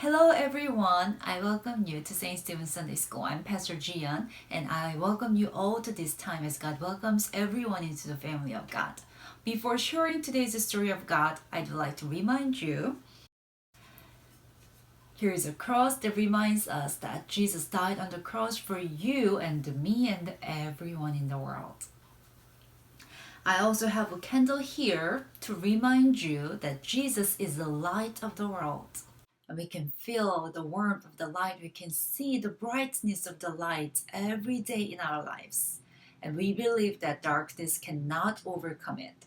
Hello everyone, I welcome you to St. Stephen's Sunday School. I'm Pastor Gian and I welcome you all to this time as God welcomes everyone into the family of God. Before sharing today's story of God, I'd like to remind you here is a cross that reminds us that Jesus died on the cross for you and me and everyone in the world. I also have a candle here to remind you that Jesus is the light of the world. And we can feel the warmth of the light. We can see the brightness of the light every day in our lives. And we believe that darkness cannot overcome it.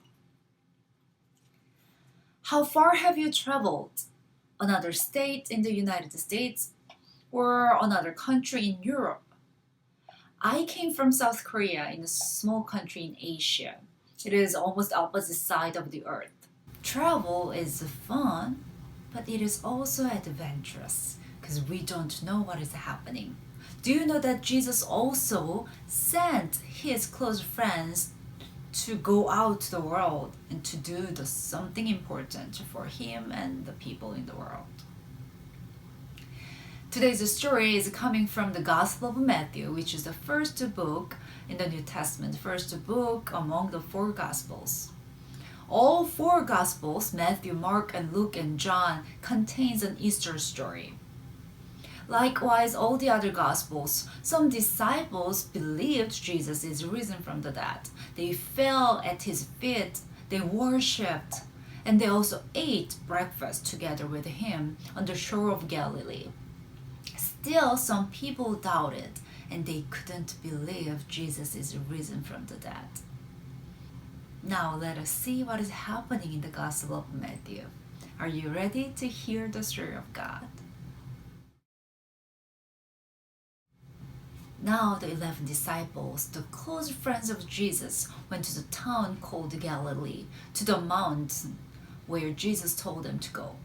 How far have you traveled? Another state in the United States or another country in Europe? I came from South Korea, in a small country in Asia. It is almost opposite side of the earth. Travel is fun, but it is also adventurous because we don't know what is happening. Do you know that Jesus also sent his close friends to go out to the world and to do something important for him and the people in the world? Today's story is coming from the Gospel of Matthew, which is the first book in the New Testament, first book among the four Gospels. All four Gospels, Matthew, Mark, and Luke, and John, contains an Easter story. Likewise, all the other Gospels, some disciples believed Jesus is risen from the dead. They fell at his feet, they worshipped, and they also ate breakfast together with him on the shore of Galilee. Still, some people doubted, and they couldn't believe Jesus is risen from the dead. Now let us see what is happening in the Gospel of Matthew. Are you ready to hear the story of God? Now the 11 disciples, the close friends of Jesus, went to the town called Galilee, to the mountain where Jesus told them to go.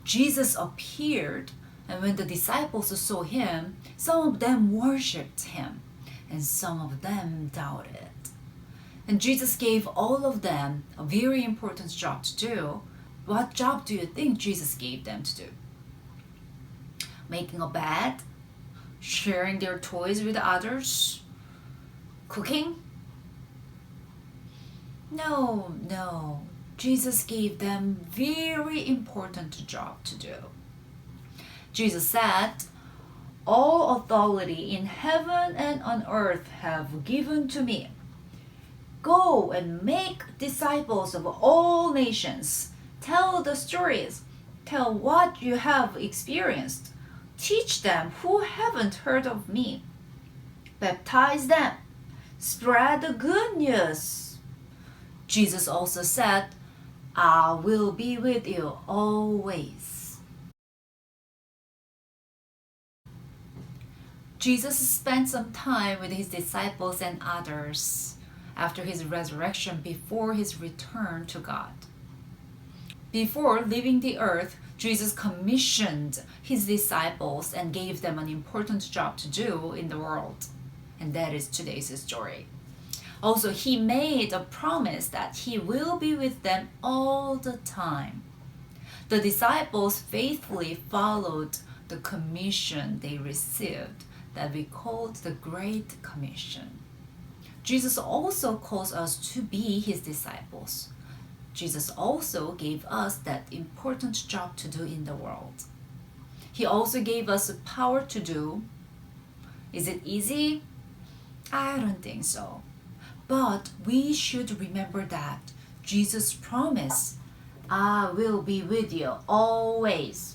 Jesus appeared, and when the disciples saw him, some of them worshipped him, and some of them doubted. And Jesus gave all of them a very important job to do. What job do you think Jesus gave them to do? Making a bed? Sharing their toys with others? Cooking? No. Jesus gave them very important job to do. Jesus said, "All authority in heaven and on earth have given to me. Go and make disciples of all nations. Tell the stories. Tell what you have experienced. Teach them who haven't heard of me. Baptize them. Spread the good news." Jesus also said, "I will be with you always." Jesus spent some time with his disciples and others after his resurrection before his return to God. Before leaving the earth, Jesus commissioned his disciples and gave them an important job to do in the world. And that is today's story. Also, he made a promise that he will be with them all the time. The disciples faithfully followed the commission they received that we called the Great Commission. Jesus also calls us to be his disciples. Jesus also gave us that important job to do in the world. He also gave us the power to do. Is it easy? I don't think so. But we should remember that Jesus promised, "I will be with you always."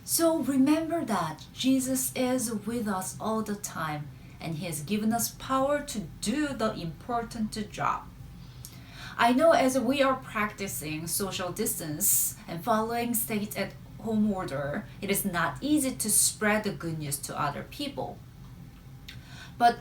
So remember that Jesus is with us all the time, and he has given us power to do the important job. I know as we are practicing social distance and following stay-at-home order, it is not easy to spread the good news to other people. But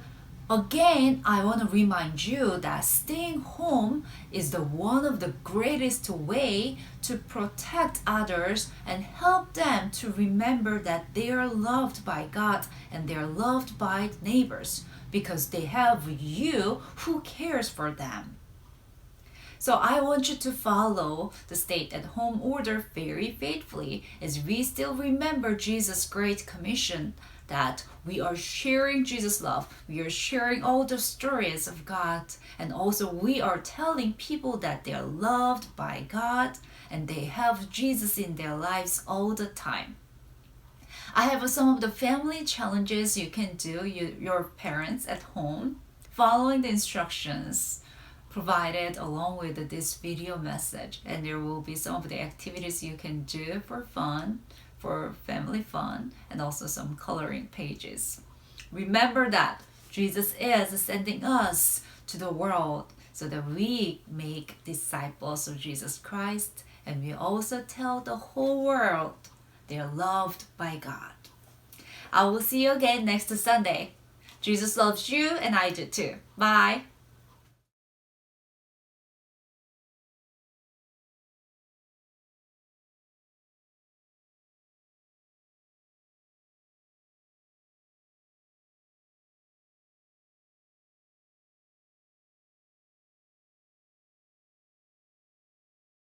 again, I want to remind you that staying home is one of the greatest way to protect others and help them to remember that they are loved by God and they are loved by neighbors because they have you who cares for them. So I want you to follow the stay-at-home order very faithfully as we still remember Jesus' great commission that we are sharing Jesus' love, we are sharing all the stories of God, and also we are telling people that they are loved by God and they have Jesus in their lives all the time. I have some of the family challenges you can do, your parents at home, following the instructions provided along with this video message. And there will be some of the activities you can do for fun, for family fun, and also some coloring pages. Remember that Jesus is sending us to the world so that we make disciples of Jesus Christ, and we also tell the whole world they are loved by God. I will see you again next Sunday. Jesus loves you and I do too. Bye.